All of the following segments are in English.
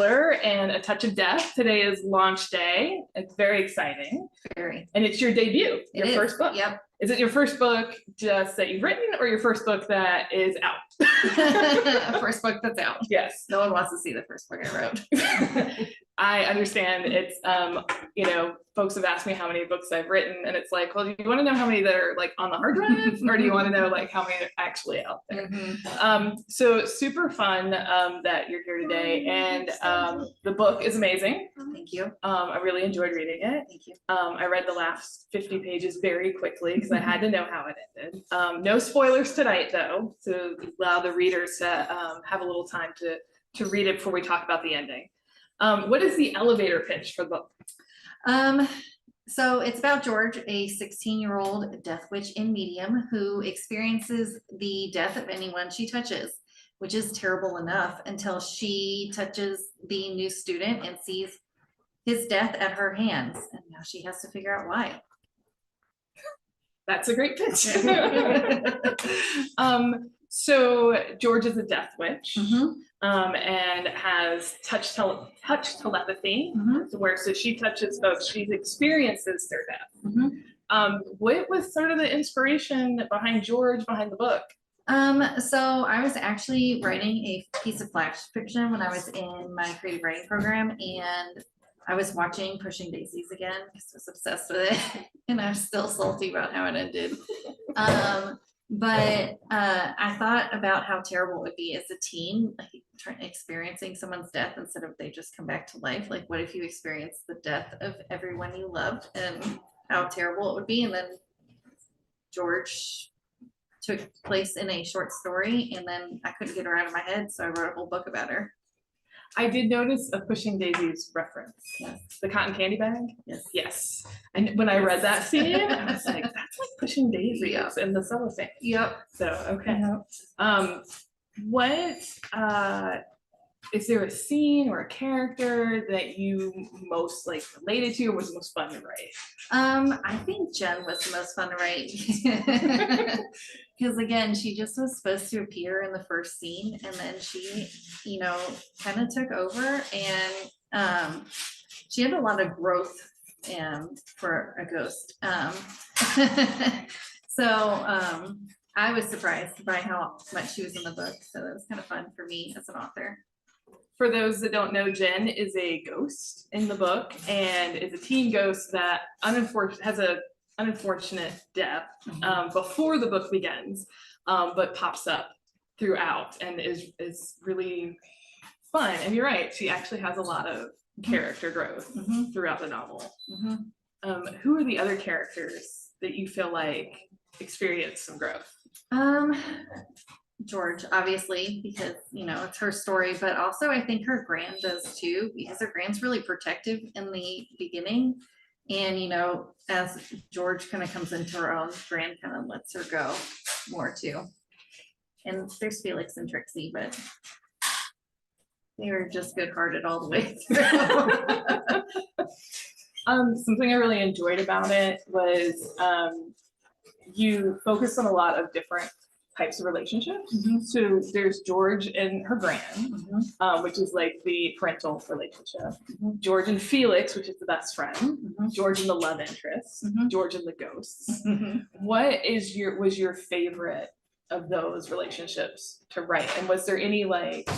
And A Touch of Death. Today is launch day. It's very exciting. Very. And it's your debut, your first book. Yep. Is it your first book just that you've written or your first book that is out? First book that's out. Yes. No one wants to see the first book I wrote. I understand. It's, you know, folks have asked me how many books I've written, and it's like, well, do you want to know how many that are like on the hard drive, or do you want to know like how many are actually out there? So super fun that you're here today, and the book is amazing. Thank you. I really enjoyed reading it. Thank you. I read the last 50 pages very quickly because I had to know how it ended. No spoilers tonight, though, to allow the readers to have a little time to read it before we talk about the ending. What is the elevator pitch for the book? So it's about George, a 16-year-old death witch in medium who experiences the death of anyone she touches, which is terrible enough until she touches the new student and sees his death at her hands. And now she has to figure out why. That's a great pitch. So George is a death witch. And has touch telepathy, where so she touches folks, she experiences their death. What was sort of the inspiration behind George, behind the book? So I was actually writing a piece of flash fiction when I was in my creative writing program, and I was watching Pushing Daisies again because I was obsessed with it, and I'm still salty about how it ended. But I thought about how terrible it would be as a teen, like experiencing someone's death instead of they just come back to life. Like, what if you experience the death of everyone you loved, and how terrible it would be? And then George took place in a short story, and then I couldn't get her out of my head, so I wrote a whole book about her. I did notice a Pushing Daisies reference. Yes. The cotton candy bag? Yes. Yes. And when I read that scene, I was like, that's like Pushing Daisies in the cellophane. Yep. So, okay. What, is there a scene or a character that you most like related to or was most fun to write? I think Jen was the most fun to write because again, she just was supposed to appear in the first scene, and then she, you know, kind of took over, and she had a lot of growth for a ghost. So I was surprised by how much she was in the book, so that was kind of fun for me as an author. For those that don't know, Jen is a ghost in the book, and is a teen ghost that has an unfortunate death before the book begins, but pops up throughout and is really fun. And you're right, she actually has a lot of character growth throughout the novel. Who are the other characters that you feel like experience some growth? George, obviously, because, you know, it's her story, but also I think her grand does too, because her grand's really protective in the beginning. And, you know, as George kind of comes into her own, grand kind of lets her go more too. And there's Felix and Trixie, but they were just good-hearted all the way through. Something I really enjoyed about it was you focused on a lot of different types of relationships. So there's George and her grand, which is like the parental relationship. George and Felix, which is the best friend. George and the love interest. George and the ghosts. What is was your favorite of those relationships to write? And was there any like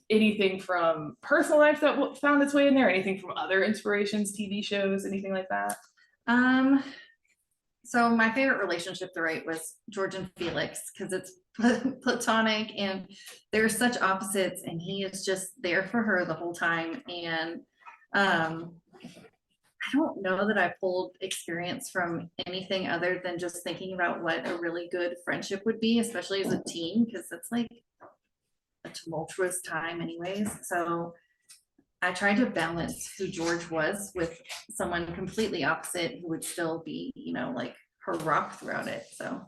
anything from personal life that found its way in there? Anything from other inspirations, TV shows, anything like that? So my favorite relationship to write was George and Felix, because it's platonic and they're such opposites, and he is just there for her the whole time. And I don't know that I pulled experience from anything other than just thinking about what a really good friendship would be, especially as a teen, because it's like a tumultuous time anyways. So I tried to balance who George was with someone completely opposite who would still be, you know, like her rock throughout it. So,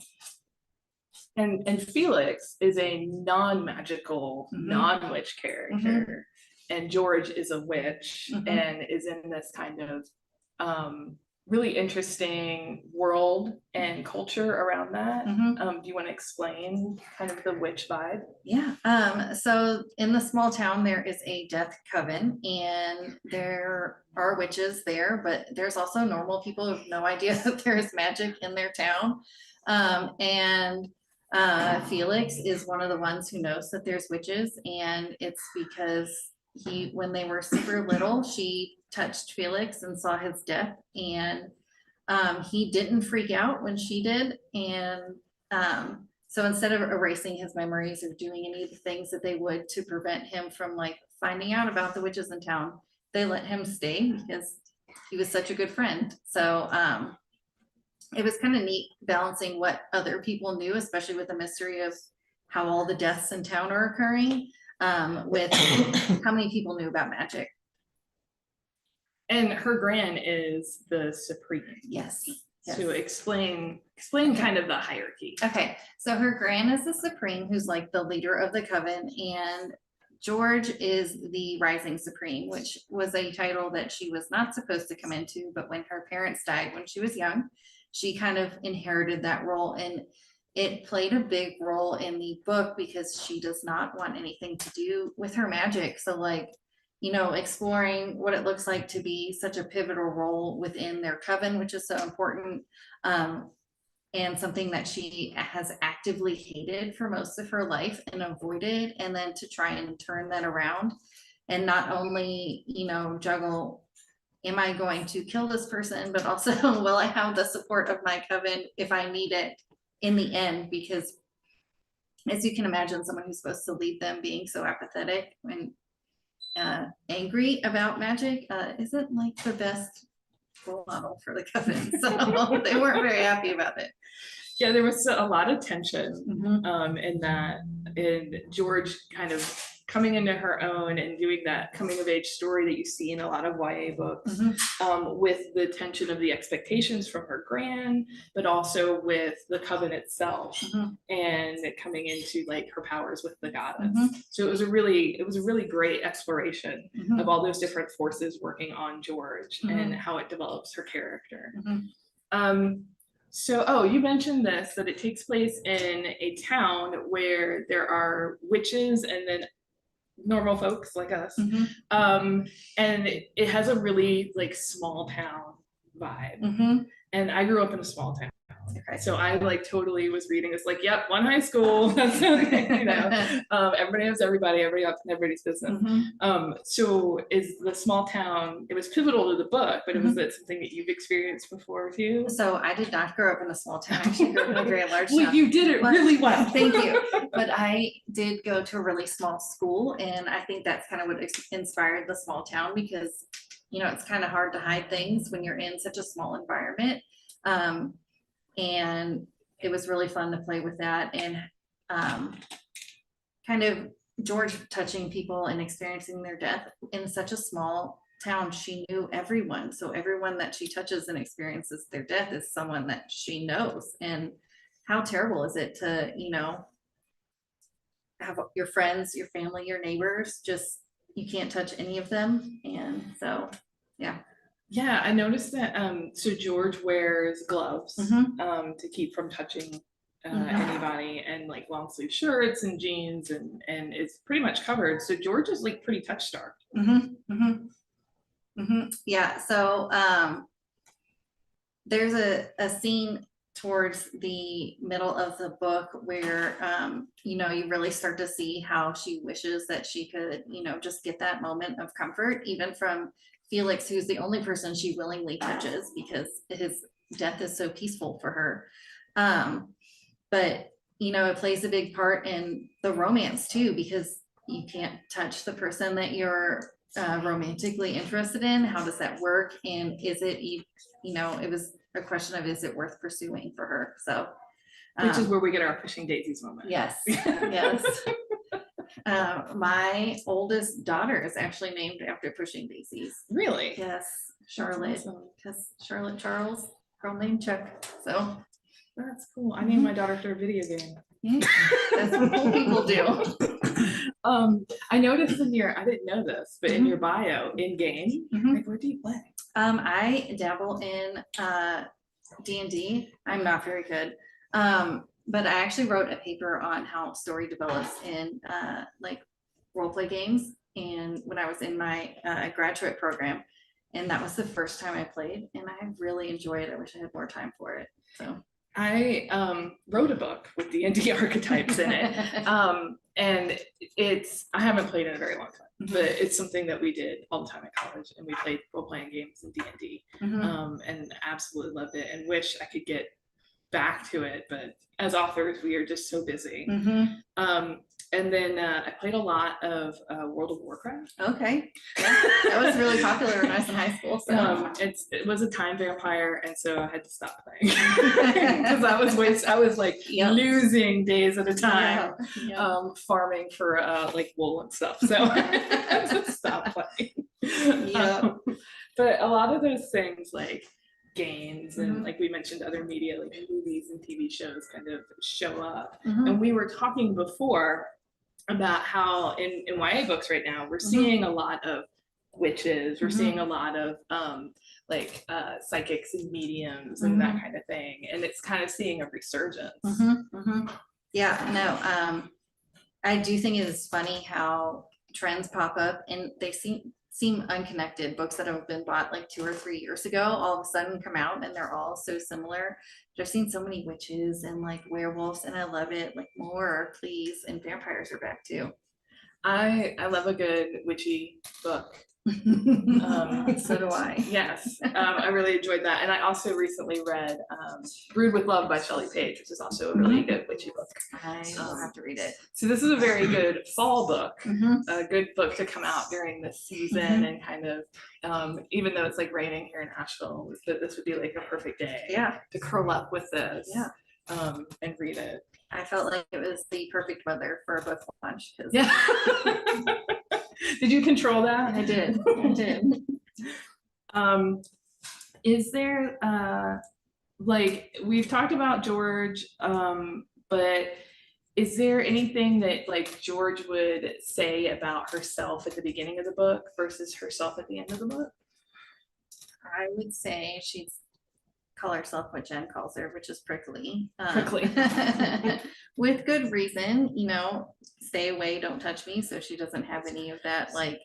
and Felix is a non-magical, non-witch character, and George is a witch and is in this kind of really interesting world and culture around that. Mhm. Do you want to explain kind of the witch vibe? Yeah, so in the small town, there is a death coven and there are witches there, but there's also normal people who have no idea that there's magic in their town. And Felix is one of the ones who knows that there's witches, and it's because when they were super little, she touched Felix and saw his death, and he didn't freak out when she did. And so instead of erasing his memories or doing any of the things that they would to prevent him from like finding out about the witches in town, they let him stay because he was such a good friend. So it was kind of neat balancing what other people knew, especially with the mystery of how all the deaths in town are occurring, with how many people knew about magic. And her gran is the supreme. Yes. So explain kind of the hierarchy. Okay, so her gran is the supreme, who's like the leader of the coven, and George is the rising supreme, which was a title that she was not supposed to come into, but when her parents died when she was young, she kind of inherited that role, and it played a big role in the book because she does not want anything to do with her magic. So like, you know, exploring what it looks like to be such a pivotal role within their coven, which is so important, and something that she has actively hated for most of her life and avoided, and then to try and turn that around and not only, you know, juggle, am I going to kill this person, but also will I have the support of my coven if I need it in the end? Because as you can imagine, someone who's supposed to lead them being so apathetic and angry about magic isn't like the best role model for the coven. So they weren't very happy about it. Yeah, there was a lot of tension Mhm. in that, and George kind of coming into her own and doing that coming of age story that you see in a lot of YA books, with the tension of the expectations from her gran, but also with the coven itself, and coming into like her powers with the goddess. So it was a really great exploration of all those different forces working on George and how it develops her character. So, you mentioned this, that it takes place in a town where there are witches and then normal folks like us. And it has a really like small town vibe. And I grew up in a small town. Okay. So I like totally was reading this like, yep, one high school. That's you know, everybody knows everybody, everybody's business. So is the small town, it was pivotal to the book, but was it something that you've experienced before too? So I did not grow up in a small town. I actually grew up in a very large well, town. You did it really well. Thank you. But I did go to a really small school, and I think that's kind of what inspired the small town, because you know, it's kind of hard to hide things when you're in such a small environment. And it was really fun to play with that, and kind of George touching people and experiencing their death in such a small town. She knew everyone, so everyone that she touches and experiences their death is someone that she knows. And how terrible is it to, you know, have your friends, your family, your neighbors, just you can't touch any of them. And so yeah, I noticed that so George wears gloves to keep from touching anybody, and like long sleeve shirts and jeans, and it's pretty much covered. So George is like pretty touch starved. Yeah, so there's a scene towards the middle of the book where you know, you really start to see how she wishes that she could, you know, just get that moment of comfort even from Felix, who's the only person she willingly touches because his death is so peaceful for her. But you know, it plays a big part in the romance too, because you can't touch the person that you're romantically interested in. How does that work? And is it, you know, it was a question of, is it worth pursuing for her? So which is where we get our pushing daisies moment. Yes. Yes. My oldest daughter is actually named after pushing daisies. Really? Yes, Charlotte, because Charlotte Charles, girl named Chuck. So that's cool. I named my daughter after a video game. That's what people do. I noticed in your, I didn't know this, but in your bio, in game, like, what do you play? I dabble in D&D. I'm not very good. But I actually wrote a paper on how story develops in like role play games, and when I was in my graduate program, and that was the first time I played, and I really enjoyed it. I wish I had more time for it. So I wrote a book with D&D archetypes in it. And I haven't played in a very long time, but it's something that we did all the time at college, and we played role-playing games in D&D, and absolutely loved it, and wish I could get back to it, but as authors, we are just so busy. And then I played a lot of World of Warcraft. Okay. Yeah, that was really popular when I was in high school. So It was a time vampire, and so I had to stop playing because I was like losing days at a time, farming for like wool and stuff. So I had to stop playing. But a lot of those things, like games and like we mentioned, other media like movies and TV shows kind of show up. And we were talking before about how in YA books right now we're seeing a lot of witches, we're seeing a lot of like psychics and mediums and that kind of thing, and it's kind of seeing a resurgence. Yeah, no, I do think it is funny how trends pop up and they seem unconnected. Books that have been bought like 2 or 3 years ago all of a sudden come out and they're all so similar. I've seen so many witches and like werewolves, and I love it. Like more, please. And vampires are back too. I love a good witchy book. So do I. Yes, I really enjoyed that, and I also recently read Brewed with Love by Shelley Page, which is also a really good witchy book. I will have to read it. So this is a very good fall book, a good book to come out during this season, and kind of even though it's like raining here in Asheville, this would be like a perfect day to curl up with this and read it. I felt like it was the perfect weather for a book launch. Did you control that? I did. Is there like we've talked about George, but is there anything that like George would say about herself at the beginning of the book versus herself at the end of the book? I would say she'd call herself what Jen calls her, which is prickly. With good reason, you know, stay away, don't touch me. So she doesn't have any of that like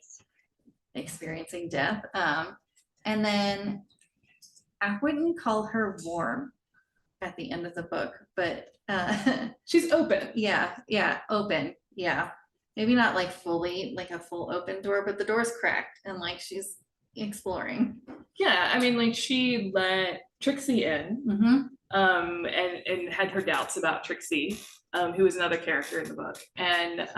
experiencing death. And then I wouldn't call her warm at the end of the book, but she's open. Yeah, open. Yeah. Maybe not like fully like a full open door, but the door's cracked and like she's exploring. Yeah, I mean, like she let Trixie in, and had her doubts about Trixie, who is another character in the book, and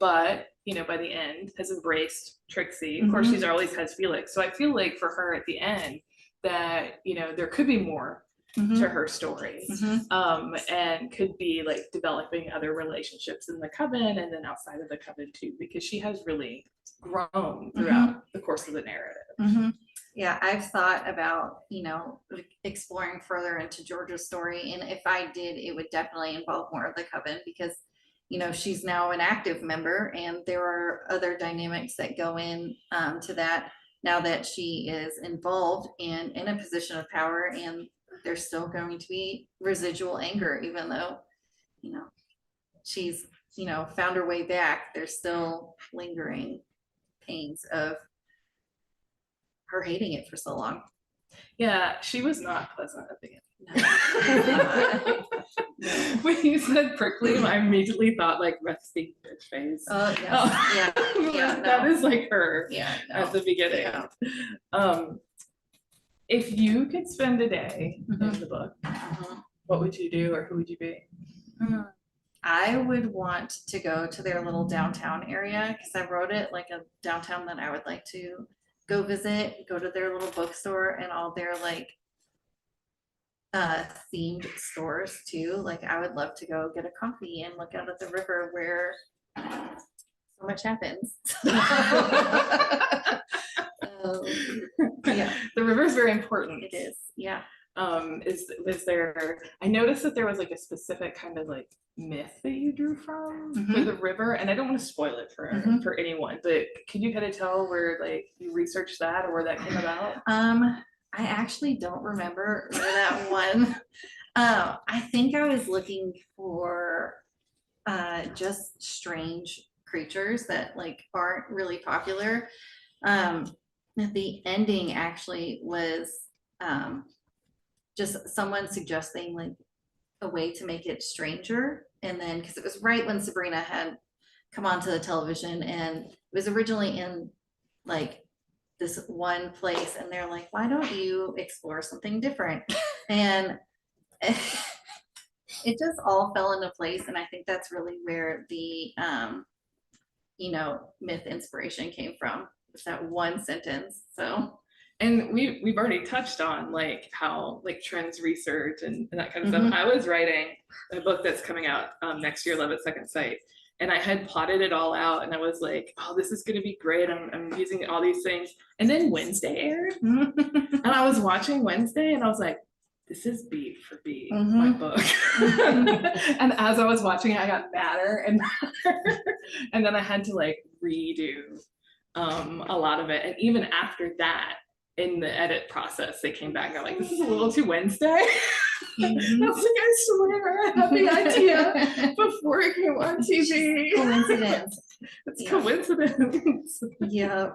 but you know, by the end has embraced Trixie. Of course, she's always has Felix, so I feel like for her at the end that you know there could be more to her story, and could be like developing other relationships in the coven and then outside of the coven too, because she has really grown throughout the course of the narrative. Yeah, I've thought about, you know, exploring further into Georgia's story, and if I did, it would definitely involve more of the coven because, you know, she's now an active member, and there are other dynamics that go in to that now that she is involved and in a position of power, and there's still going to be residual anger, even though, you know, she's, you know, found her way back. There's still lingering pains of her hating it for so long. Yeah, she was not pleasant at the end. When you said prickly, I immediately thought like rusty bitch face. That is like her at the beginning. If you could spend a day in the book, what would you do, or who would you be? I would want to go to their little downtown area because I wrote it like a downtown that I would like to go visit, go to their little bookstore and all their like themed stores too. Like I would love to go get a coffee and look out at the river where so much happens. Yeah, the river is very important. It is. Yeah. Was there, I noticed that there was like a specific kind of like myth that you drew from for the river, and I don't want to spoil it for anyone, but could you kind of tell where like you researched that or where that came about? I actually don't remember where that one. I think I was looking for just strange creatures that like aren't really popular. The ending actually was just someone suggesting like a way to make it stranger, and then because it was right when Sabrina had come onto the television, and it was originally in like this one place, and they're like, why don't you explore something different? And it just all fell into place, and I think that's really where the myth inspiration came from. It's that one sentence. So and we've already touched on like how like trends research and that kind of stuff. I was writing a book that's coming out next year, Love at Second Sight, and I had plotted it all out, and I was like, oh, this is going to be great. I'm using all these things, and then Wednesday aired, and I was watching Wednesday, and I was like, this is beat for beat my book. And as I was watching it, I got madder and madder, and then I had to like redo a lot of it, and even after that, in the edit process, they came back and they're like, this is a little too Wednesday. I was like, I swear I had the idea before it came on TV. Coincidence. It's coincidence. Yeah.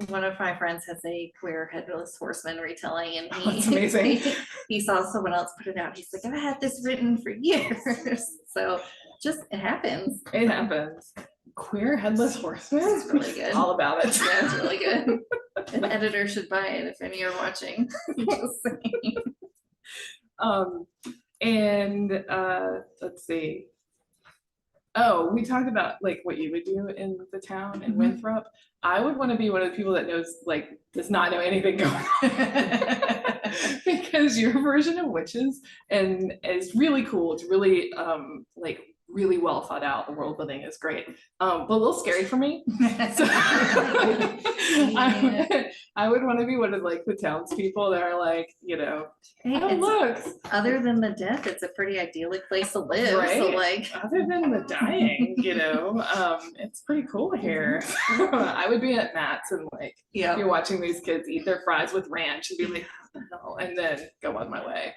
One of my friends has a queer headless horseman retelling, and that's amazing. he saw someone else put it out. He's like, I've had this written for years. So just it happens. It happens. Queer headless horseman. It's really good. All about it. Yeah, it's really good. An editor should buy it if any are watching. Just saying. And let's see. Oh, we talked about like what you would do in the town in Winthrop. I would want to be one of the people that does not know anything going on. Because your version of witches and is really cool. It's really like really well thought out. The world building is great, but a little scary for me. So I would want to be one of like the townspeople that are like, hey, look. Other than the death, it's a pretty idyllic place to live. Right? So like, other than the dying, it's pretty cool here. I would be at Matt's and like, you're watching these kids eat their fries with ranch and be like, what the hell? And then go on my way.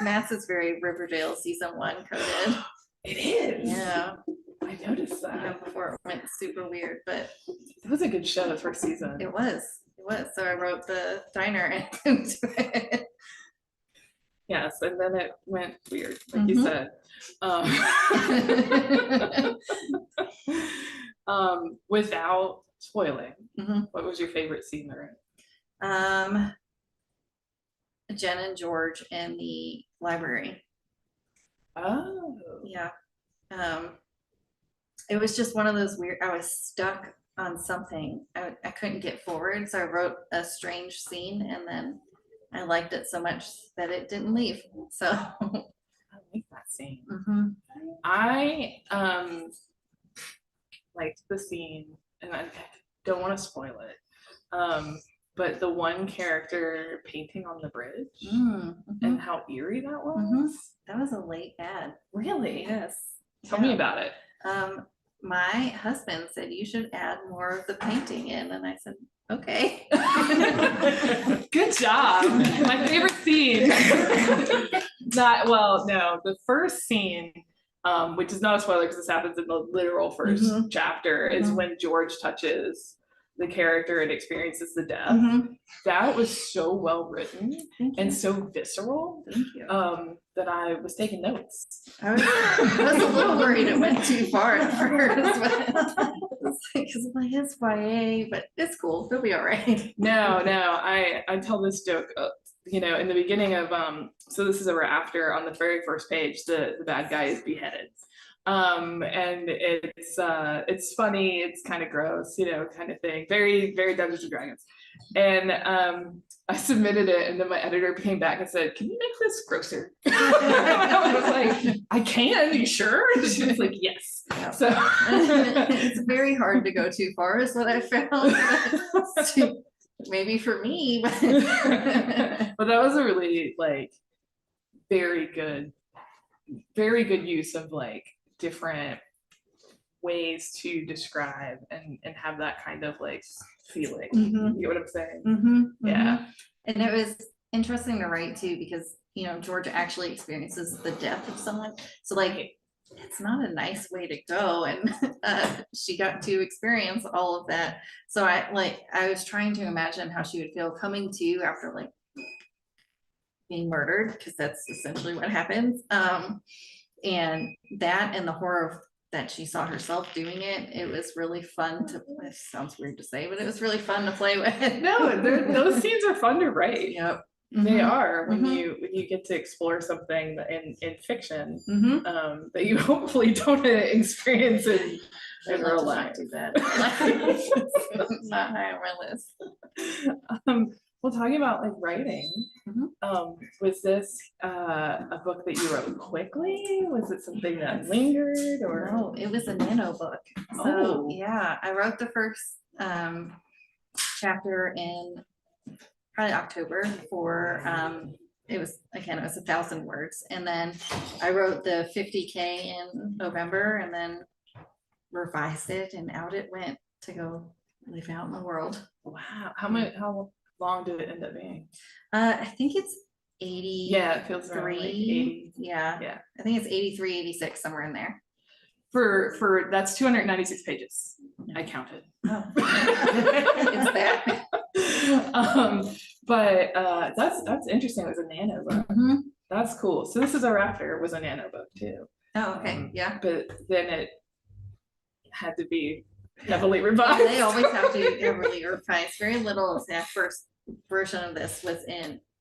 Matt's is very Riverdale season 1 coded. It is. Yeah. I noticed that. Before it went super weird, but it was a good show the first season. It was. So I wrote the diner into it. Yes, and then it went weird, like you said. Without spoiling, what was your favorite scene they're in? Jen and George in the library. Oh. Yeah. It was just one of those weird, I was stuck on something. I couldn't get forward, so I wrote a strange scene, and then I liked it so much that it didn't leave. So I like that scene. I liked the scene, and I don't want to spoil it. But the one character painting on the bridge and how eerie that was. That was a late ad. Really? Yes. Tell me about it. My husband said you should add more of the painting in, and I said, okay. Good job. My favorite scene. The first scene, which is not a spoiler because this happens in the literal first chapter, is when George touches the character and experiences the death. That was so well written and so visceral. Thank you. That I was taking notes. I was a little worried it went too far at first, because I'm like, it's YA, but it's cool. It'll be all right. No, I tell this joke, in the beginning of, so this is ever after, on the very first page, the bad guy is beheaded. And it's funny, it's kind of gross, kind of thing. Very, very Dungeons and Dragons. And I submitted it, and then my editor came back and said, "Can you make this grosser?" I was like, "I can. Are you sure?" And she was like, "Yes." Yeah. So it's very hard to go too far, is what I found. maybe for me, but But that was a really like very good use of like different ways to describe and have that kind of like feeling. Mhm. You know what I'm saying? Mm-hmm, Yeah. and it was interesting to write too, because Georgia actually experiences the death of someone, so like it's not a nice way to go, and she got to experience all of that. So I was trying to imagine how she would feel coming to after like being murdered, because that's essentially what happens. And that and the horror that she saw herself doing it, it was really fun to, it sounds weird to say, but it was really fun to play with. No, those scenes are fun to write. Yep. They Mhm. are when Mhm. you get to explore something in fiction Mhm. that you hopefully don't experience in I'd like real to life. not do that. Not high on my list. Well, talking about like writing, Mhm. was this a book that you wrote quickly? Was it something that lingered or? No, it was a nano book. So Oh. yeah, I wrote the first chapter in probably October for it was 1,000 words, and then I wrote the 50K in November, and then revised it, and out it went to go live out in the world. Wow. How long did it end up being? I think it's 80. Yeah, it feels around like 80. Yeah. Yeah. I think it's 83, 86, somewhere in there. For that's 296 pages. I counted. Oh. It's that. But that's interesting. It was a nano book. Mhm. That's cool. So this is a Raptor was a nano book too. Oh, okay. Yeah. But then it had to be heavily revised. They always have to heavily revise. Very little of that first version of this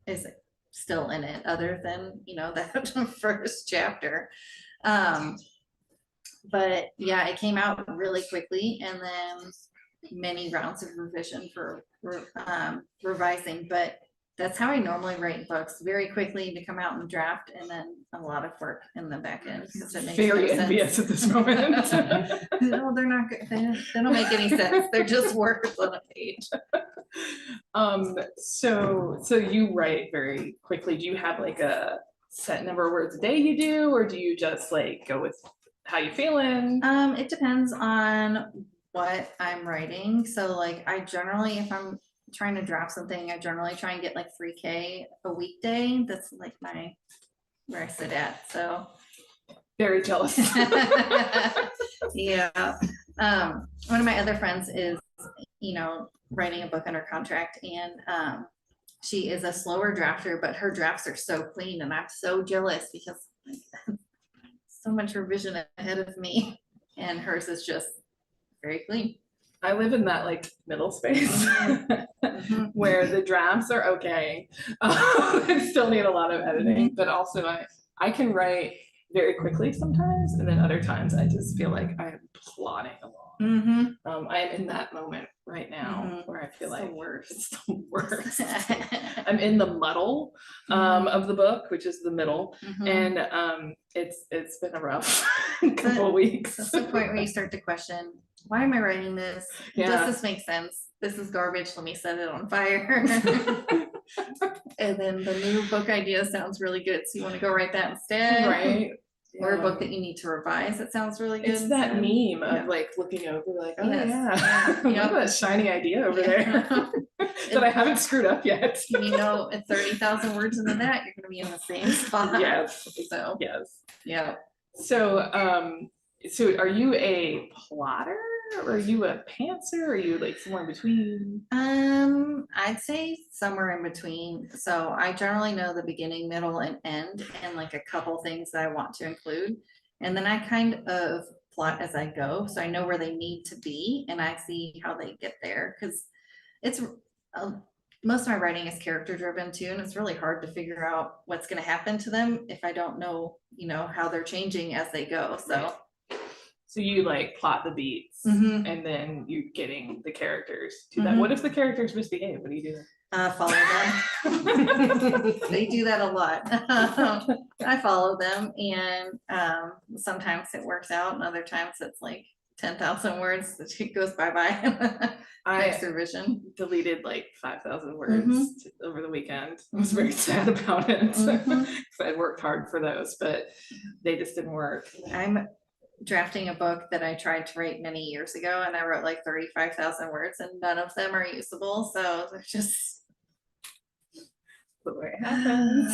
is still in it, other than that first chapter. But yeah, it came out really quickly, and then many rounds of revision for revising. But that's how I normally write books, very quickly to come out in draft, and then a lot of work in the back end. Very envious at this moment. No, they're not good. They don't make any sense. They're just words on a page. So you write very quickly. Do you have like a set number of words a day you do, or do you just like go with how you feeling? It depends on what I'm writing. So like I generally, if I'm trying to draft something, I generally try and get like 3K a weekday. That's like where I sit at. So very jealous. Yeah. One of my other friends is, writing a book under contract, and she is a slower drafter, but her drafts are so clean, and I'm so jealous because so much revision ahead of me, and hers is just very clean. I live in that like middle space where the drafts are okay. I still need a lot of editing, but also I can write very quickly sometimes, and then other times I just feel like I'm plodding along. I am in that moment right now where I feel like it's the worst. I'm in the muddle of the book, which is the middle, and it's been a rough couple of weeks. That's the point where you start to question, why am I writing this? Does this make sense? This is garbage. Let me set it on fire. And then the new book idea sounds really good, so you want to go write that instead, right? Or a book that you need to revise that sounds really good. It's that meme of like looking over, like, oh yeah, look at that shiny idea over there that I haven't screwed up yet. At 30,000 words into that, you're going to be in the same spot. Yes. So yes. Yeah. So so are you a plotter, or are you a pantser? Are you like somewhere in between? I'd say somewhere in between. So I generally know the beginning, middle, and end, and like a couple things that I want to include. And then I kind of plot as I go. So I know where they need to be, and I see how they get there. Because it's most of my writing is character driven too, and it's really hard to figure out what's going to happen to them if I don't know, how they're changing as they go. So you like plot the beats, and then you're getting the characters to that. What if the characters misbehave? What do you do? Follow them. They do that a lot. I follow them, and sometimes it works out, and other times it's like 10,000 words, it goes bye-bye. Next revision. deleted like 5,000 words Mhm. over the weekend. I was very sad about it. Mhm. I worked hard for those, but they just didn't work. I'm drafting a book that I tried to write many years ago, and I wrote like 35,000 words, and none of them are usable. So they're just The way it happens.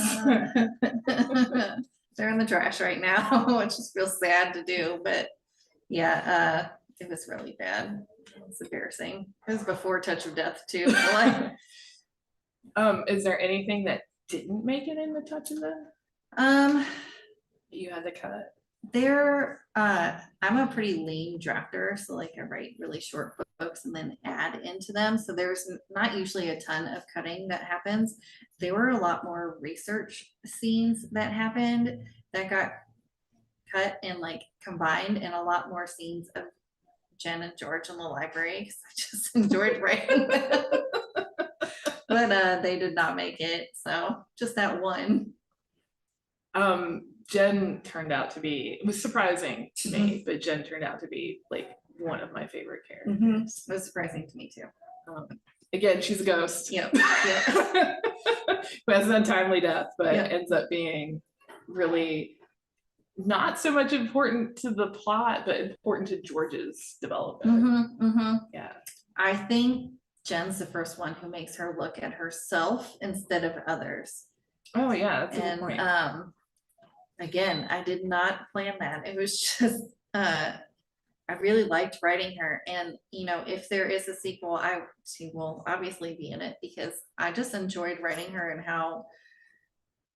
they're in the trash right now, which just feels sad to do. But yeah, it was really bad. It was embarrassing. It was before Touch of Death too. Like, Is there anything that didn't make it in the Touch of Death you had to cut? I'm a pretty lean drafter, so like I write really short books and then add into them. So there's not usually a ton of cutting that happens. There were a lot more research scenes that happened that got cut and like combined, and a lot more scenes of Jen and George in the library because I just enjoyed writing them. But they did not make it. So just that one. Jen turned out to be, it was surprising to me, but Jen turned out to be like one of my favorite characters. It was surprising to me too. Again, she's a ghost. Yep. Who has an untimely death, but Yep. ends up being really not so much important to the plot, but important to George's development. Yeah. I think Jen's the first one who makes her look at herself instead of others. Oh yeah, that's a good And point. again, I did not plan that. It was just I really liked writing her, and you know, if there is a sequel, she will obviously be in it because I just enjoyed writing her, and how,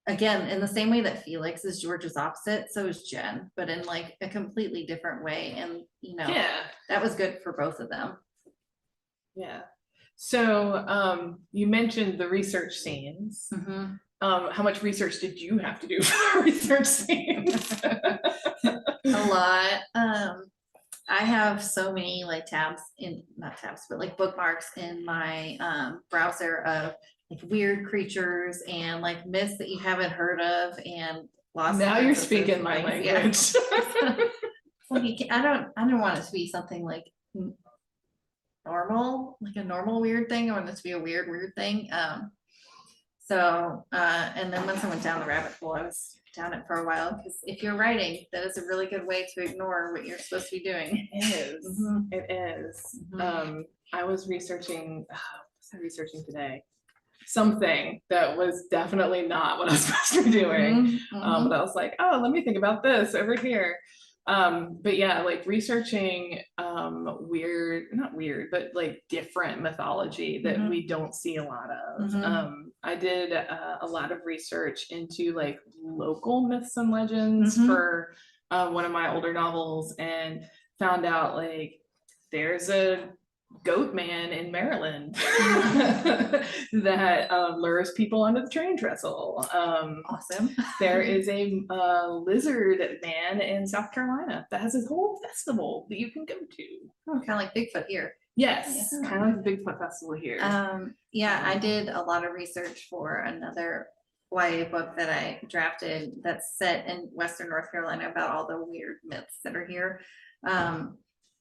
again, in the same way that Felix is George's opposite, so is Jen, but in like a completely different way. And you know, Yeah. that was good for both of them. Yeah. So you mentioned the research scenes. How much research did you have to do for the research scenes? A lot. I have so many like not tabs, but like bookmarks in my browser of like weird creatures and like myths that you haven't heard of and lost. Now you're speaking my language. Yeah. Like, I don't want it to be something like normal, like a normal weird thing. I want it to be a weird thing. And then once I went down the rabbit hole, I was down it for a while, because if you're writing, that is a really good way to ignore what you're supposed to be doing. It is. It is. I was researching, what was I researching today? Something that was definitely not what I was supposed to be doing. But I was like, oh, let me think about this over here. But yeah, like researching not weird, but like different mythology that we don't see a lot of. I did a lot of research into like local myths and legends for one of my older novels, and found out like there's a goat man in Maryland that lures people under the train trestle. Awesome. There is a lizard man in South Carolina that has his whole festival that you can go to. Oh, kind of like Bigfoot here. Yes, kind of like the Bigfoot festival here. Yeah, I did a lot of research for another YA book that I drafted that's set in Western North Carolina about all the weird myths that are here.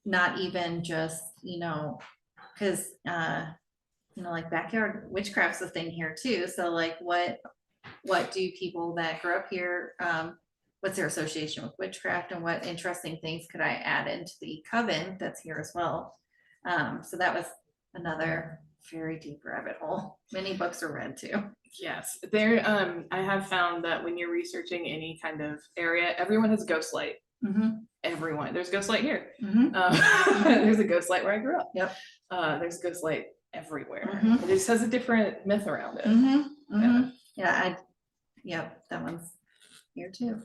Not even just, you know, because you know, like backyard witchcraft's a thing here too. So like what do people that grew up here, what's their association with witchcraft, and what interesting things could I add into the coven that's here as well? So that was another very deep rabbit hole. Many books are read too. Yes, I have found that when you're researching any kind of area, everyone has a ghost light. Everyone, there's a ghost light here. There's a ghost light where I grew up. Yep. There's a ghost light everywhere. It just has a different myth around it. Yeah, that one's here too.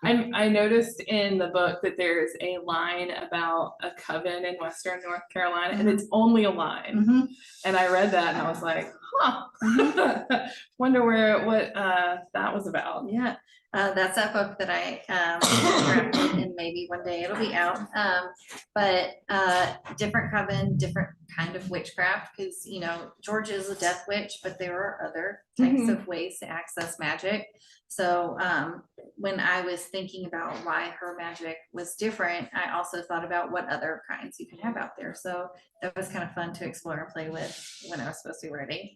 I noticed in the book that there's a line about a coven in Western North Carolina, and it's only a line. And I read that and I was like, huh, wonder what that was about. Yeah. That's that book that I drafted, and maybe one day it'll be out. But different coven, different kind of witchcraft, because you know George is a death witch, but there are other types of ways to access magic. So when I was thinking about why her magic was different, I also thought about what other kinds you can have out there. So that was kind of fun to explore and play with when I was supposed to be writing.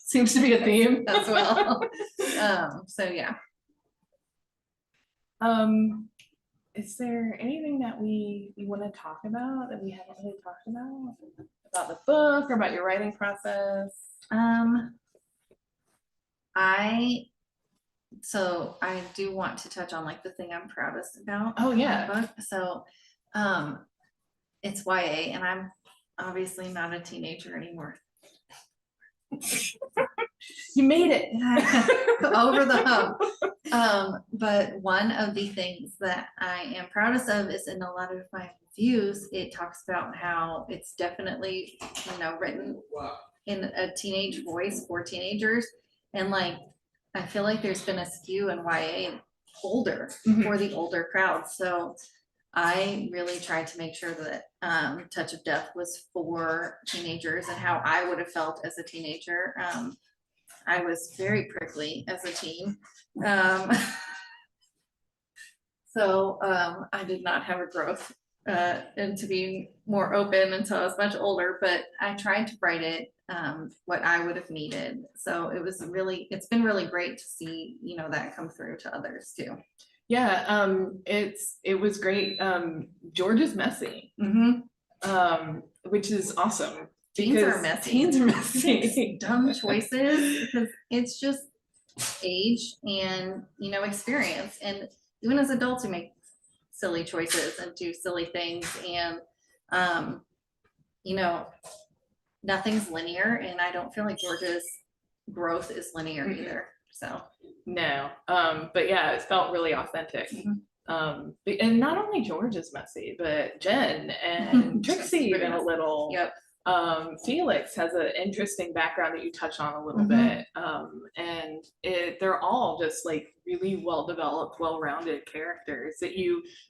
Seems to be a theme as well. So yeah. Is there anything that we want to talk about that we haven't really talked about the book or about your writing process? I do want to touch on like the thing I'm proudest about. Oh yeah. In the book. So it's YA, and I'm obviously not a teenager anymore. You made it over the hump. But one of the things that I am proudest of is in a lot of my reviews, it talks about how it's definitely, you know, written in a teenage voice for teenagers. And like, I feel like there's been a skew in YA older for the older crowd. So I really tried to make sure that Touch of Death was for teenagers and how I would have felt as a teenager. I was very prickly as a teen. So I did not have a growth into being more open until I was much older, but I tried to write it what I would have needed. So it's been really great to see, you know, that come through to others too. Yeah, it was great. George is messy, which is awesome. Teens are messy. Teens are messy. Dumb choices, because it's just age and, you know, experience. And even as adults, we make silly choices and do silly things. And, you know, nothing's linear. And I don't feel like George's growth is linear either. So. No, but yeah, it felt really authentic. And not only George is messy, but Jen and Trixie even a little. Yep. Felix has an interesting background that you touch on a little bit. And they're all just like really well-developed, well-rounded characters that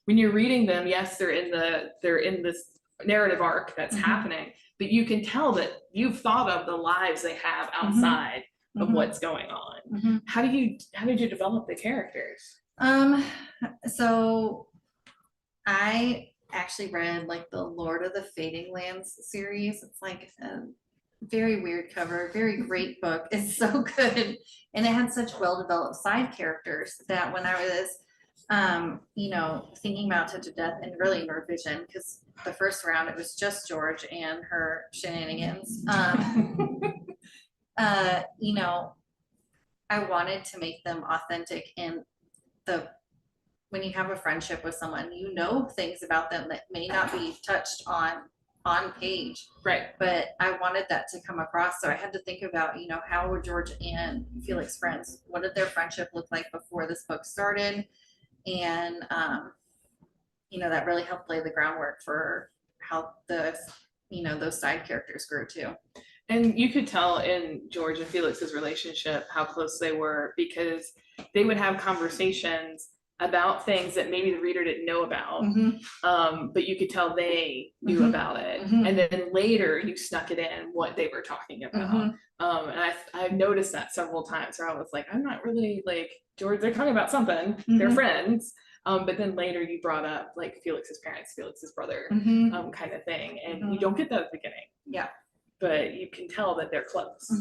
when you're reading them, yes, they're in this narrative arc that's happening, but you can tell that you've thought of the lives they have outside of what's going on. How did you develop the characters? So I actually read like the Lord of the Fading Lands series. It's like a very weird cover, very great book. It's so good. And it had such well-developed side characters that when I was you know, thinking about Touch of Death and really in revision, because the first round it was just George and her shenanigans. You know, I wanted to make them authentic in when you have a friendship with someone, you know things about them that may not be touched on page. Right. But I wanted that to come across. So I had to think about, you know, how were George and Felix friends? What did their friendship look like before this book started? And, you know, that really helped lay the groundwork for how those side characters grew too. And you could tell in George and Felix's relationship how close they were, because they would have conversations about things that maybe the reader didn't know about, but you could tell they knew about it. And then later you snuck it in what they were talking about. And I've noticed that several times where I was like, I'm not really like, George, they're talking about something, they're friends. But then later you brought up like Felix's parents, Felix's brother, kind of thing. And you don't get that at the beginning. Yeah. But you can tell that they're close.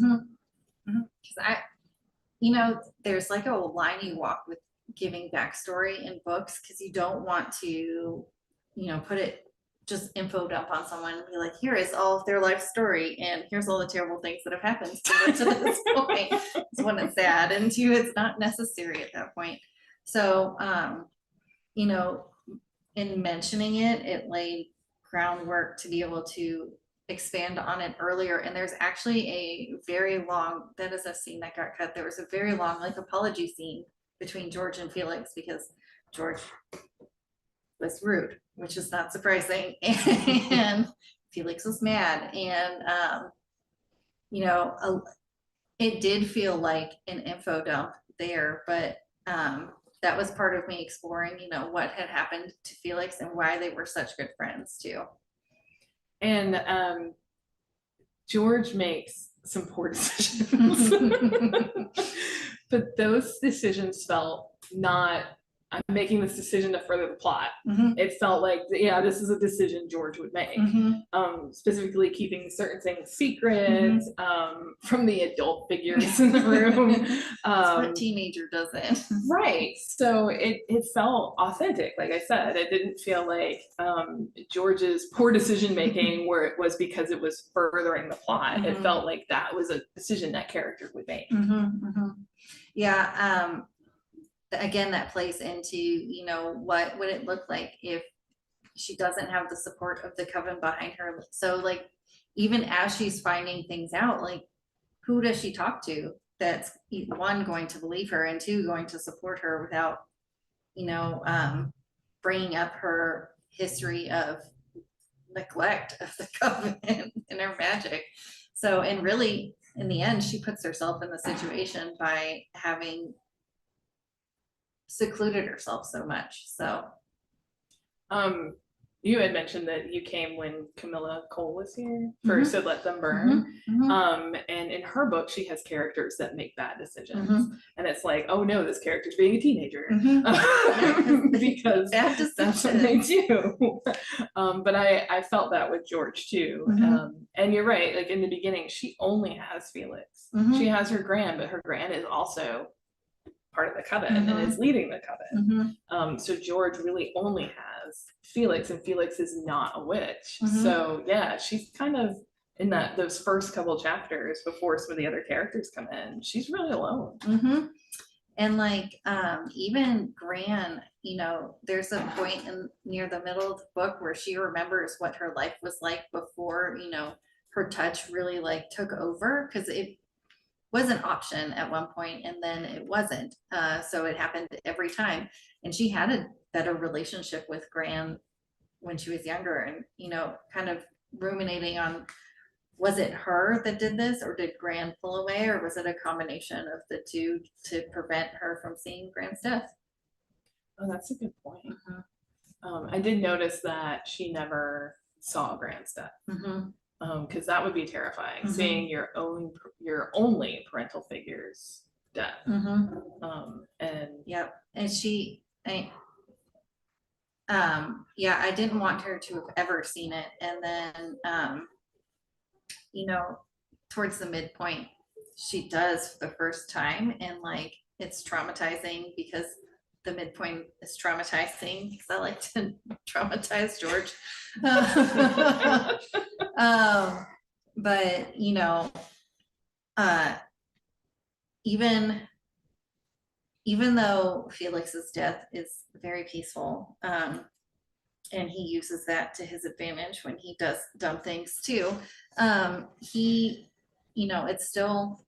Because you know, there's like a line you walk with giving backstory in books, because you don't want to, you know, put it just info dump on someone and be like, here is all of their life story and here's all the terrible things that have happened to this point. It's when it's sad, and two, it's not necessary at that point. So you know, in mentioning it, it laid groundwork to be able to expand on it earlier. And there's actually a very long, that is a scene that got cut. There was a very long like apology scene between George and Felix, because George was rude, which is not surprising, and Felix was mad. And you know, it did feel like an info dump there, but that was part of me exploring, you know, what had happened to Felix and why they were such good friends too. And George makes some poor decisions. But those decisions felt not, I'm making this decision to further the plot. It felt like, yeah, this is a decision George would make. Specifically keeping certain things secret from the adult figures in the room. That's what teenager does it. Right. So it felt authentic. Like I said, it didn't feel like George's poor decision making where it was because it was furthering the plot. It felt like that was a decision that character would make. Yeah. Again, that plays into, you know, what would it look like if she doesn't have the support of the coven behind her? So like, even as she's finding things out, like, who does she talk to that's one, going to believe her, and two, going to support her without, you know, bringing up her history of neglect of the coven and her magic. So, and really in the end, she puts herself in the situation by having secluded herself so much. So you had mentioned that you came when Camilla Cole was here for So Let Them Burn. And in her book she has characters that make bad decisions, and it's like, oh no, this character's being a teenager. Because that's what they do. But I felt that with George too. And you're right, like in the beginning she only has Felix. She has her Gran, but her Gran is also part of the coven and is leading the coven. So George really only has Felix, and Felix is not a witch. So yeah, she's kind of in those first couple chapters before some of the other characters come in, she's really alone. And like even Gran, you know, there's a point near the middle of the book where she remembers what her life was like before, you know, her touch really like took over, because it was an option at one point and then it wasn't. So it happened every time. And she had a better relationship with Gran when she was younger, and, you know, kind of ruminating on, was it her that did this, or did Gran pull away, or was it a combination of the two to prevent her from seeing Gran's death? Oh, that's a good point. I did notice that she never saw Gran's death. Because that would be terrifying, seeing your only parental figure's death. And yep, and I didn't want her to have ever seen it, and then you know, towards the midpoint she does for the first time, and like it's traumatizing because the midpoint is traumatizing, because I like to traumatize George. But you know, even though Felix's death is very peaceful, and he uses that to his advantage when he does dumb things too, he, you know, it's still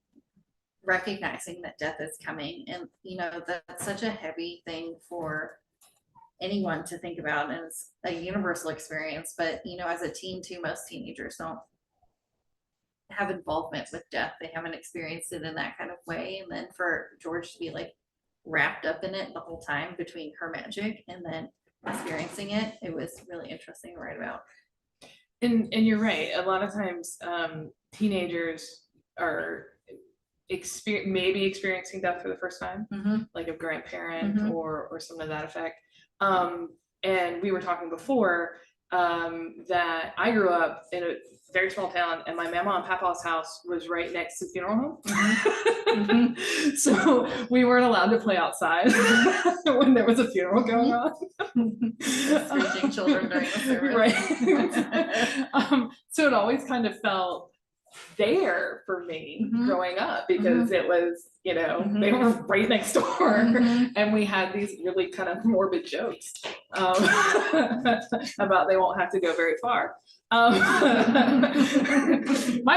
recognizing that death is coming, and you know, that's such a heavy thing for anyone to think about, and it's a universal experience. But you know, as a teen too, most teenagers don't have involvement with death, they haven't experienced it in that kind of way, and then for George to be like wrapped up in it the whole time between her magic and then experiencing it, it was really interesting to write about. And you're right, a lot of times teenagers are maybe experiencing death for the first time, like a grandparent or something to that effect. And we were talking before that I grew up in a very small town, and my mama and papa's house was right next to the funeral home. So we weren't allowed to play outside when there was a funeral going on. Screeching children during the service. Right. So it always kind of felt there for me growing up, because it was, you know, they were right next door, and we had these really kind of morbid jokes about they won't have to go very far. My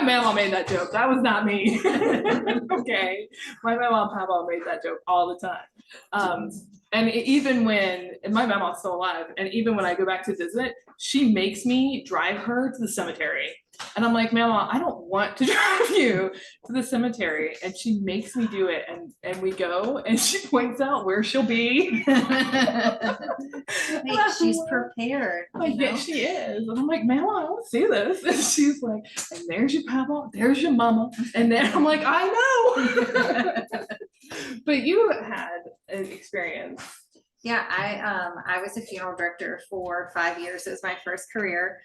mama made that joke. That was not me. Okay, my mama and papa made that joke all the time. And even when my mama's still alive, and even when I go back to visit, she makes me drive her to the cemetery And I'm like, Mama, I don't want to drive you to the cemetery. And she makes me do it. And we go and she points out where she'll be. Wait, she's prepared. Like, yeah, she is. And I'm like, Mama, I want to see this. And she's like, and there's your papa, there's your mama. And then I'm like, I know. But you had an experience. Yeah, I was a funeral director for 5 years. It was my first career.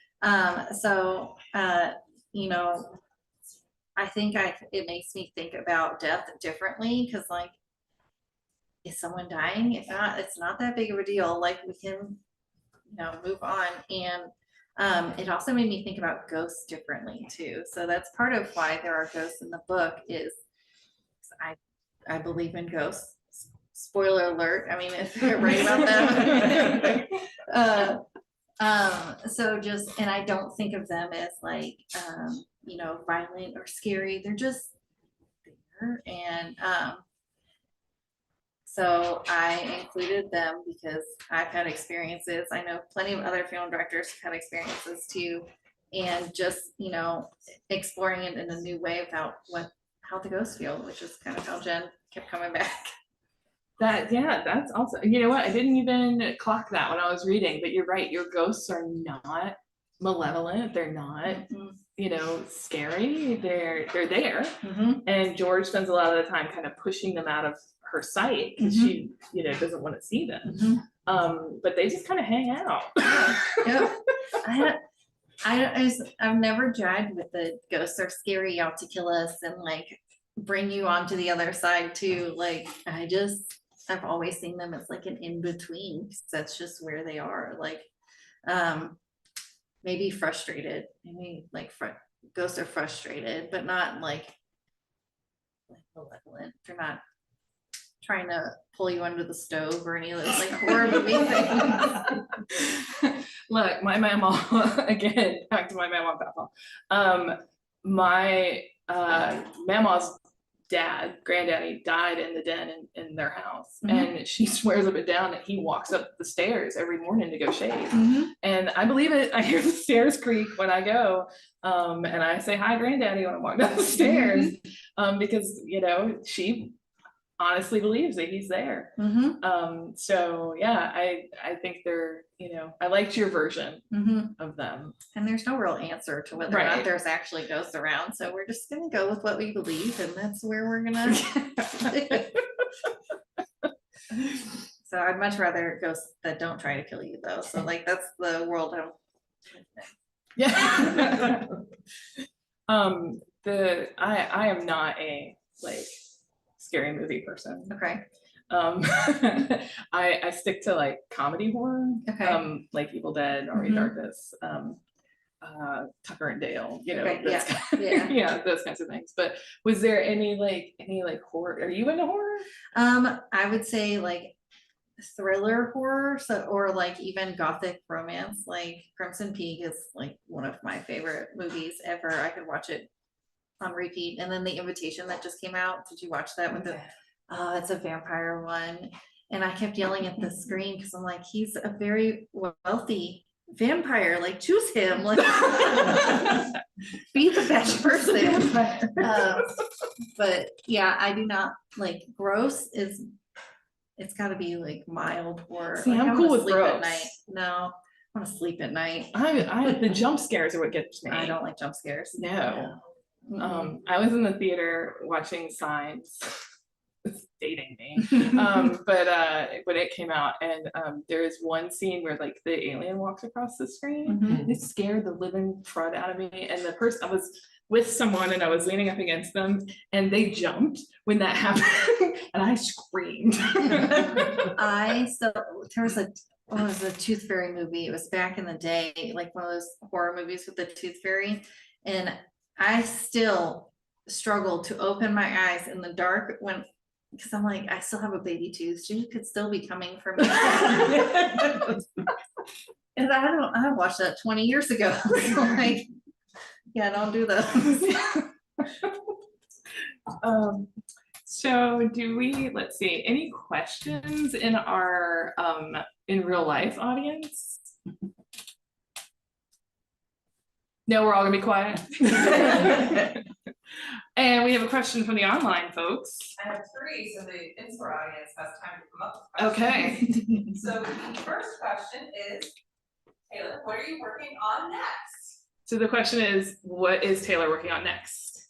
You know, I think it makes me think about death differently, because like, is someone dying? If not, it's not that big of a deal. Like, we can, move on. And it also made me think about ghosts differently too. So that's part of why there are ghosts in the book, is I believe in ghosts. Spoiler alert. I mean, if you're right about that. And I don't think of them as like, violent or scary. They're just there. And so I included them because I've had experiences. I know plenty of other funeral directors have had experiences too. And just, exploring it in a new way about how the ghosts feel, which is kind of how Jen kept coming back. That's also, you know what? I didn't even clock that when I was reading, but you're right. Your ghosts are not malevolent. They're not, scary. They're there. And George spends a lot of the time kind of pushing them out of her sight because she, doesn't want to see them. But they just kind of hang out. Yep. I've never jived with the ghosts are scary out to kill us and like bring you onto the other side too. Like, I've always seen them as like an in-between, because that's just where they are. Like, maybe frustrated. Maybe like ghosts are frustrated, but not like malevolent. They're not trying to pull you under the stove or any of those like horror movie things. Look, my mama, again, back to my mama and papa. My mama's granddaddy died in the den in their house. And she swears up and down that he walks up the stairs every morning to go shave. And I believe it. I hear the stairs creak when I go. And I say, hi, granddaddy, when I walk down the stairs. Because, she honestly believes that he's there. So yeah, I think they're, I liked your version of them. And there's no real answer to whether or not there's actually ghosts around. So we're just gonna go with what we believe, and that's where we're gonna. So I'd much rather ghosts that don't try to kill you though. So like, that's the world I'm. Yeah. I am not a scary movie person. Okay. I stick to like comedy horror. Okay. Like Evil Dead, Army Darkness, Tucker and Dale, those kinds of things. But was there any horror? Are you into horror? I would say like thriller horror, or like even gothic romance. Like Crimson Peak is like one of my favorite movies ever. I could watch it on repeat. And then The Invitation that just came out. Did you watch that with it's a vampire one. And I kept yelling at the screen because I'm like, he's a very wealthy vampire. Like, choose him. Like, be the best person. But yeah, I do not like gross. It's got to be like mild horror. See, like, I'm cool with gross. At night. No, I want to sleep at night. The jump scares are what gets me. I don't like jump scares. No. I was in the theater watching Signs. It's dating me. But when it came out, and there is one scene where like the alien walks across the screen. It scared the living crud out of me. And the person, I was with someone and I was leaning up against them, and they jumped when that happened, and I screamed. There was it was a Tooth Fairy movie. It was back in the day, like one of those horror movies with the Tooth Fairy, and I still struggled to open my eyes in the dark because I'm like, I still have a baby tooth. She could still be coming for me. And I watched that 20 years ago. So like, yeah, don't do those. So let's see, any questions in our in real life audience? No, we're all gonna be quiet. And we have a question from the online folks. I have three, so the in-store audience has time to come up with questions. Okay. So the first question is, Taylor, what are you working on next? So the question is, what is Taylor working on next?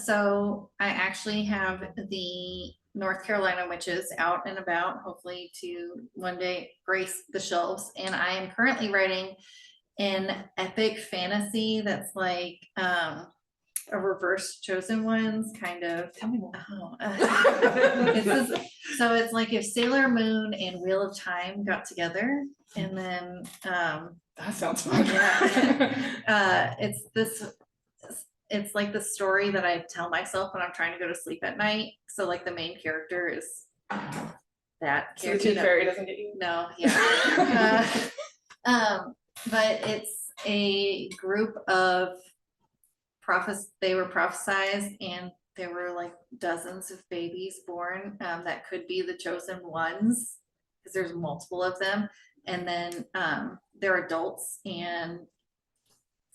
So I actually have the North Carolina witches out and about, hopefully to one day grace the shelves. And I am currently writing an epic fantasy that's like a reverse chosen ones kind of. Tell me more. So it's like if Sailor Moon and Wheel of Time got together, and then That sounds fun. it's like the story that I tell myself when I'm trying to go to sleep at night. So like the main character is that So the character. tooth fairy doesn't get you? No, yeah. But it's a group of they were prophesized, and there were like dozens of babies born that could be the chosen ones, because there's multiple of them. And then they're adults, and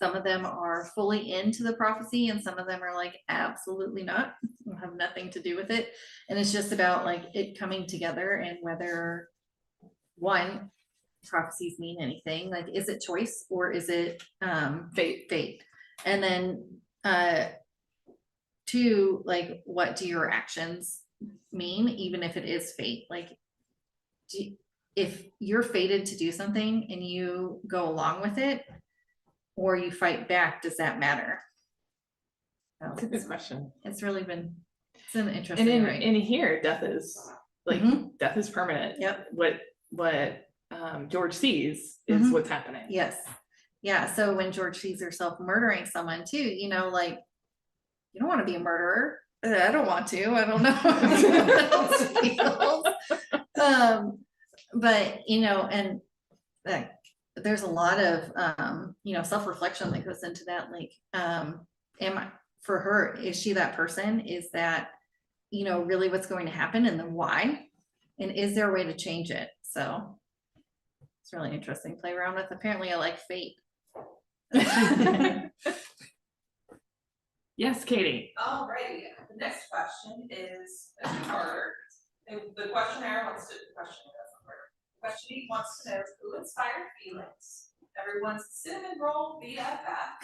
some of them are fully into the prophecy, and some of them are like absolutely not, have nothing to do with it. And it's just about like it coming together, and whether one, prophecies mean anything, like is it choice or is it fate. And then two, like what do your actions mean, even if it is fate? Like if you're fated to do something and you go along with it, or you fight back, does that matter? So That's a good question. it's really been, it's an And interesting, in here, death is like death is permanent. Yep. What George sees is what's happening. Yes. Yeah. So when George sees herself murdering someone too, you know, like you don't want to be a murderer. I don't want to. I don't know what else feels. But you know, and there's a lot of you know, self-reflection that goes into that. Like, for her, is she that person? Is that, you know, really what's going to happen, and then why? And is there a way to change it? So it's really interesting to play around with. Apparently I like fate. Yes, Katie. Alrighty, the next question is a two-parter. The questionnaire wants to, the questionee wants to know who inspired Felix, everyone's cinnamon roll BFF,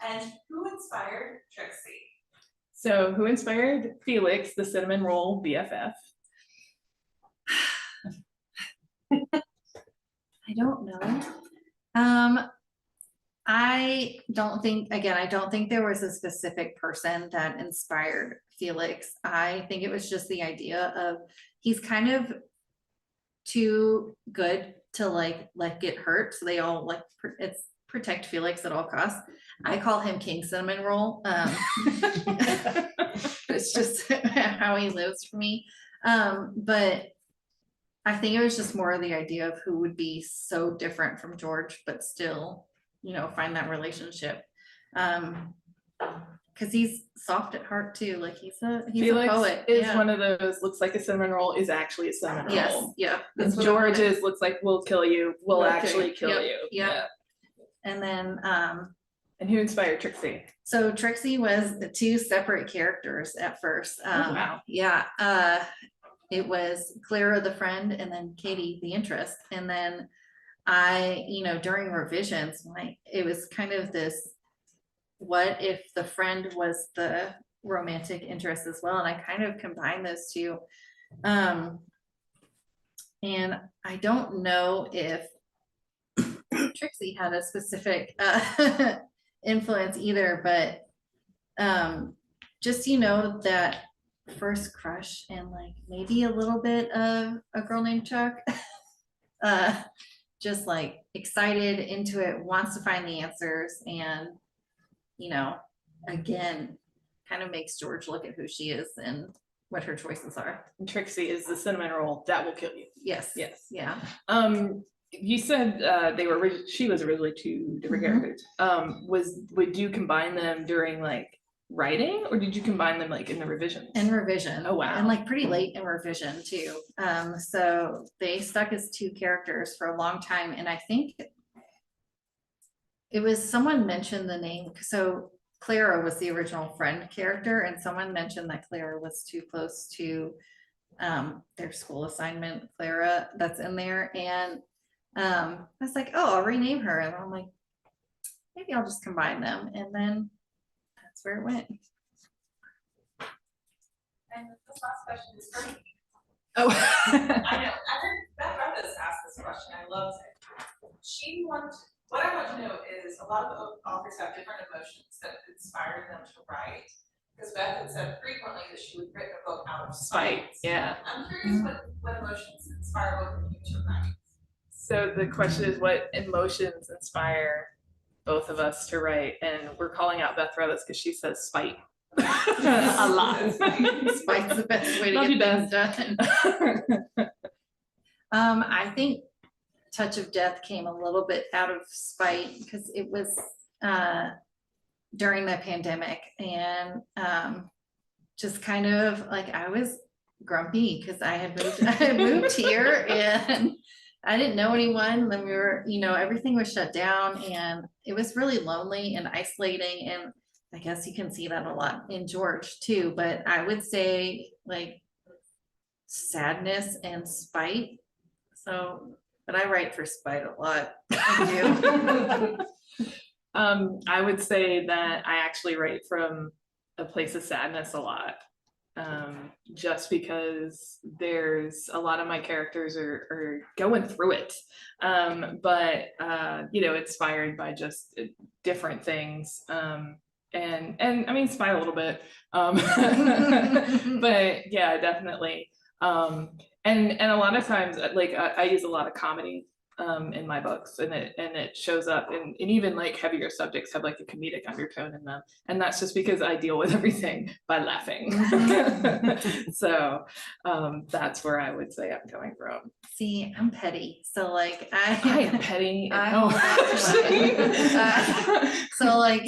and who inspired Trixie. So who inspired Felix, the cinnamon roll BFF? I don't know. I don't think, again, I don't think there was a specific person that inspired Felix. I think it was just the idea of he's kind of too good to like let get hurt. So they all like it's protect Felix at all costs. I call him King Cinnamon Roll. It's just how he lives for me. But I think it was just more of the idea of who would be so different from George, but still, you know, find that relationship. Because he's soft at heart too. Like he's Felix a poet. is one of those looks like a cinnamon roll is actually a cinnamon roll. Yes, yeah. And George is looks like we'll kill you, we'll actually kill you. Yeah. And then and who inspired Trixie? so Trixie was the two separate characters at first. Wow. Yeah. It was Clara the friend, and then Katie the interest. And then I, you know, during revisions, like it was kind of this, what if the friend was the romantic interest as well? And I kind of combined those two. And I don't know if Trixie had a specific influence either, but just, you know, that first crush and like maybe a little bit of a girl named Chuck, just like excited into it, wants to find the answers, and you know, again, kind of makes George look at who she is and what her choices are. And Trixie is the cinnamon roll that will kill you. Yes. Yes. Yeah. You said she was originally two different characters. Would you combine them during like writing, or did you combine them like in the revisions? In revision. Oh wow. And like pretty late in revision too. So they stuck as two characters for a long time, and I think it was someone mentioned the name, so Clara was the original friend character, and someone mentioned that Clara was too close to their school assignment, Clara, that's in there, and I was like, oh, I'll rename her, and I'm like, maybe I'll just combine them, and then that's where it went. And this last question is for me. Oh. I know, I heard Beth Rhodes ask this question, I loved it. What I want to know is, a lot of authors have different emotions that inspire them to write. Because Beth had said frequently that she would write a book out of spite. Yeah. I'm curious what emotions inspire both of you to write. So the question is, what emotions inspire both of us to write? And we're calling out Beth Rhodes because she says spite a lot. Spite's the best way to Love get you, things Beth. done. I think Touch of Death came a little bit out of spite because it was during the pandemic, and just kind of like I was grumpy because I had moved here and I didn't know anyone. Then we were, everything was shut down, and it was really lonely and isolating. And I guess you can see that a lot in George too, but I would say like sadness and spite. So, but I write for spite a lot. I do. I would say that I actually write from a place of sadness a lot. Just because there's a lot of my characters are going through it. But inspired by just different things. And I mean, spite a little bit. But yeah, definitely. And a lot of times, like I use a lot of comedy in my books, and it shows up, and even like heavier subjects have like a comedic undertone in them, and that's just because I deal with everything by laughing. So that's where I would say I'm coming from. See, I'm petty, so like I am petty. I Oh. So like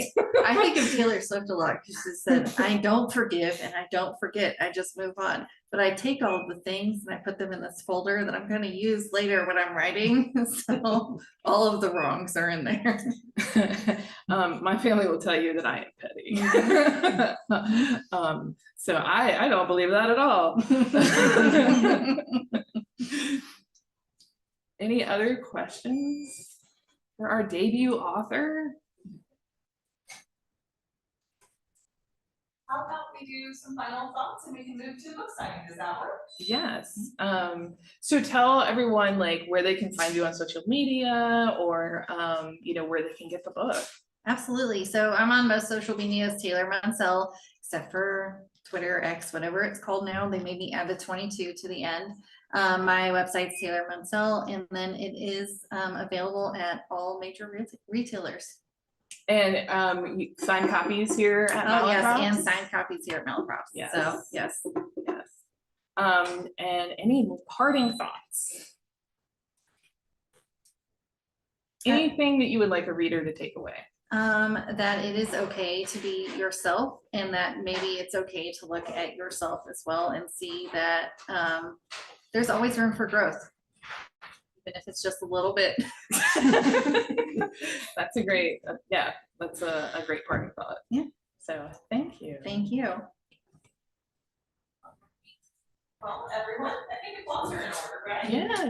I think of Taylor Swift a lot because she said, I don't forgive and I don't forget, I just move on. But I take all of the things and I put them in this folder that I'm going to use later when I'm writing. So all of the wrongs are in there. My family will tell you that I am petty. So I don't believe that at all. Any other questions for our debut author? How about we do some final thoughts and we can move to book signing? Does that work? Yes. So tell everyone like where they can find you on social media, or where they can get the book. Absolutely. So I'm on most social medias, Taylor Munsell, except for Twitter, X, whatever it's called now. They made me add the 22 to the end. My website's Taylor Munsell, and then it is available at all major retailers. And signed copies here at Malaprop? Yes, and signed copies here at Malaprop. Yes. So yes. And any parting thoughts? Anything that you would like a reader to take away? That it is okay to be yourself, and that maybe it's okay to look at yourself as well and see that there's always room for growth, even if it's just a little bit. That's a great, that's a great parting thought. Yeah. So thank you. Thank you. Well, everyone, I think applause are in order, right? Yeah.